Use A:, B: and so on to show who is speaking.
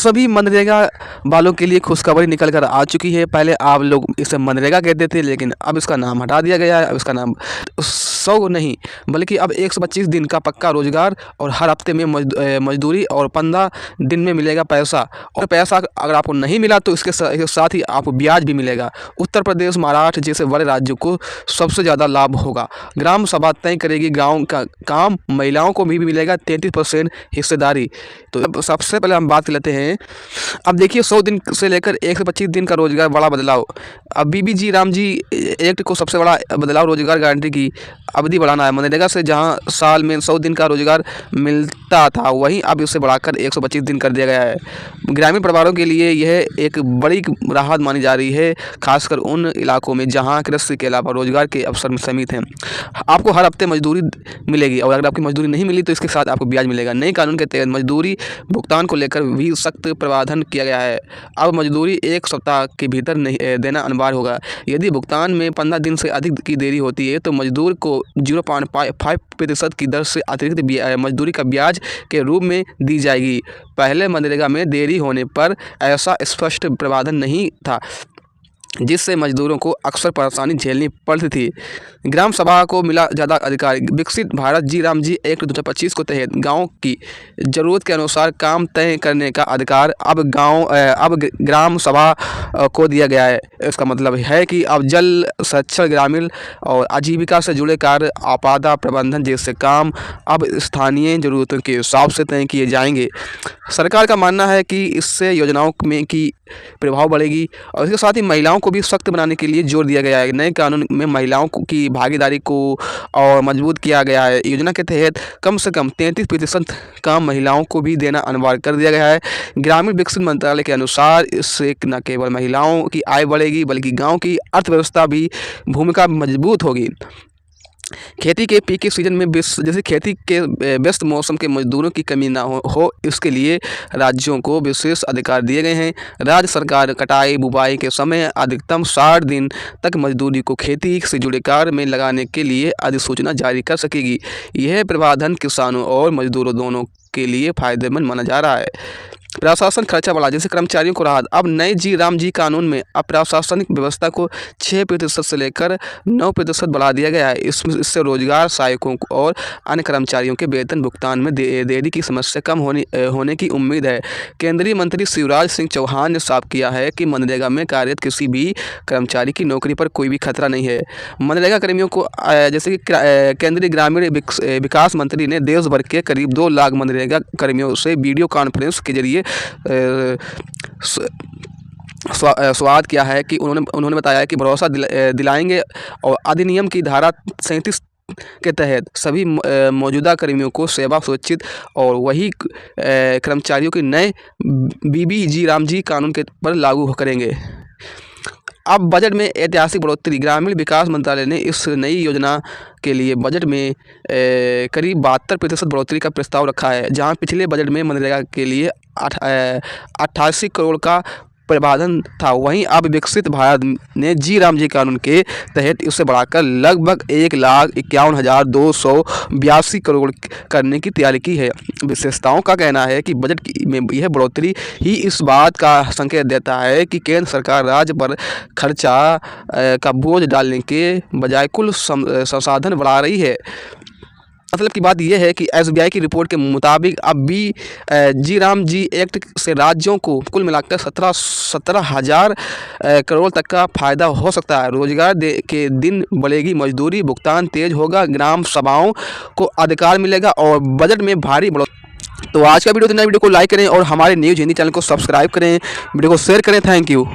A: सभी मनरेगा वालों के लिए खुशखबरी निकल कर आ चुकी है। पहले आप लोग इसे मनरेगा कहते थे, लेकिन अब इसका नाम हटा दिया गया है। अब इसका नाम 100 नहीं बल्कि अब 125 दिन का पक्का रोजगार और हर हफ्ते में मजदूरी और 15 दिन में मिलेगा पैसा। और पैसा अगर आपको नहीं मिला तो इसके साथ ही आपको ब्याज भी मिलेगा। उत्तर प्रदेश, महाराष्ट्र जैसे बड़े राज्यों को सबसे ज़्यादा लाभ होगा। ग्राम सभा तय करेगी गाँव का काम, महिलाओं को भी मिलेगा 33% हिस्सेदारी। तो अब सबसे पहले हम बात कर लेते हैं। अब देखिए 100 दिन से लेकर 125 दिन का रोजगार, बड़ा बदलाव। अब बीबीजी रामजी एक्ट को सबसे बड़ा बदलाव रोजगार गारंटी की अवधि बढ़ाना है। मनरेगा से जहां साल में 100 दिन का रोजगार मिलता था, वहीं अब इसे बढ़ाकर 125 दिन कर दिया गया है। ग्रामीण परिवारों के लिए यह एक बड़ी राहत मानी जा रही है, खासकर उन इलाकों में जहां कृषि के अलावा रोजगार के अवसर सीमित हैं। आपको हर हफ्ते मजदूरी मिलेगी और अगर आपकी मजदूरी नहीं मिली तो इसके साथ आपको ब्याज मिलेगा। नए कानून के तहत मजदूरी भुगतान को लेकर भी सख्त प्रावधान किया गया है। अब मजदूरी 1 सप्ताह के भीतर नहीं देना अनिवार्य होगा। यदि भुगतान में 15 दिन से अधिक की देरी होती है तो मजदूर को 0.5% की दर से अतिरिक्त मजदूरी का ब्याज के रूप में दी जाएगी। पहले मनरेगा में देरी होने पर ऐसा स्पष्ट प्रावधान नहीं था, जिससे मजदूरों को अक्सर परेशानी झेलनी पड़ती थी। ग्राम सभा को मिला ज़्यादा अधिकार। विकसित भारत जी रामजी एक्ट 2025 के तहत गांव की ज़रूरत के अनुसार काम तय करने का अधिकार अब ग्राम सभा को दिया गया है। इसका मतलब है कि अब जल संरक्षण, ग्रामीण और आजीविका से जुड़े कार्य, आपदा प्रबंधन जैसे काम अब स्थानीय ज़रूरतों के हिसाब से तय किए जाएंगे। सरकार का मानना है कि इससे योजनाओं में की प्रभाव बढ़ेगी और इसके साथ ही महिलाओं को भी सख्त बनाने के लिए जोर दिया गया है। नए कानून में महिलाओं की भागीदारी को और मजबूत किया गया है। योजना के तहत कम से कम 33% काम महिलाओं को भी देना अनिवार्य कर दिया गया है। ग्रामीण विकास मंत्रालय के अनुसार इससे न केवल महिलाओं की आय बढ़ेगी बल्कि गाँव की अर्थव्यवस्था भी भूमिका मजबूत होगी। खेती के पीक के सीजन में जैसे खेती के व्यस्त मौसम के मजदूरों की कमी ना हो इसके लिए राज्यों को विशेष अधिकार दिए गए हैं। राज्य सरकार कटाई बुवाई के समय अधिकतम 60 दिन तक मजदूरी को खेती से जुड़े कार्य में लगाने के लिए अधिसूचना जारी कर सकेगी। यह प्रावधान किसानों और मजदूरों दोनों के लिए फायदेमंद माना जा रहा है। प्रशासन खर्चा बढ़ा, जैसे कर्मचारियों को राहत। अब नए जी रामजी कानून में अब प्रशासनिक व्यवस्था को 6% से लेकर 9% बढ़ा दिया गया है। इससे रोजगार सहायकों और अन्य कर्मचारियों के वेतन भुगतान में देरी की समस्या कम होने की उम्मीद है। केंद्रीय मंत्री शिवराज सिंह चौहान ने साफ किया है कि मनरेगा में कार्यरत किसी भी कर्मचारी की नौकरी पर कोई भी खतरा नहीं है। मनरेगा कर्मियों को जैसे कि केंद्रीय ग्रामीण विकास मंत्री ने देश भर के करीब 2 लाख मनरेगा कर्मियों से वीडियो कॉन्फ्रेंस के जरिए स्वागत किया है कि उन्होंने बताया कि भरोसा दिलाएंगे और अधिनियम की धारा 37 के तहत सभी मौजूदा कर्मियों को सेवा सुरक्षित और वही कर्मचारियों के नए बीबीजी रामजी कानून के पर लागू करेंगे। अब बजट में ऐतिहासिक बढ़ोतरी। ग्रामीण विकास मंत्रालय ने इस नई योजना के लिए बजट में करीब 72% बढ़ोतरी का प्रस्ताव रखा है, जहां पिछले बजट में मनरेगा के लिए 88 करोड़ का प्रावधान था। वहीं अब विकसित भारत ने जी रामजी कानून के तहत इसे बढ़ाकर लगभग 1,51,282 करोड़ करने की तैयारी की है। विशेषताओं का कहना है कि बजट में यह बढ़ोतरी ही इस बात का संकेत देता है कि केंद्र सरकार राज्य पर खर्चा का बोझ डालने के बजाय कुल संसाधन बढ़ा रही है। मतलब की बात यह है कि SBI की रिपोर्ट के मुताबिक अब भी जी रामजी एक्ट से राज्यों को कुल मिलाकर 17,000 करोड़ तक का फायदा हो सकता है। रोजगार के दिन बढ़ेगी, मजदूरी भुगतान तेज होगा, ग्राम सभाओं को अधिकार मिलेगा और बजट में भारी बढ़ोतरी। तो आज का वीडियो को लाइक करें और हमारे न्यूज़ हिंदी चैनल को सब्सक्राइब करें, वीडियो को शेयर करें। Thank you.